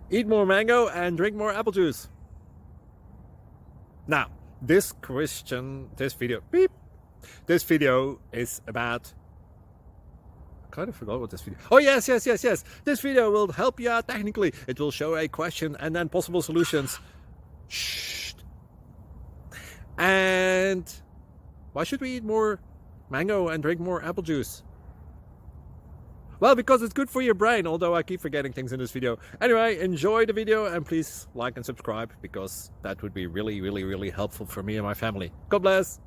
Eat more mango and drink more apple juice. Now, this video is about, I kind of forgot what this video. Oh, yes. This video will help you out technically. It will show a question and then possible solutions. Shh. And why should we eat more mango and drink more apple juice? Well, because it's good for your brain, although I keep forgetting things in this video. Anyway, enjoy the video and please like and subscribe, because that would be really helpful for me and my family. God bless!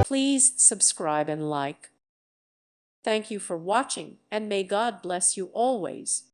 Please subscribe and like. Thank you for watching, and may God bless you always.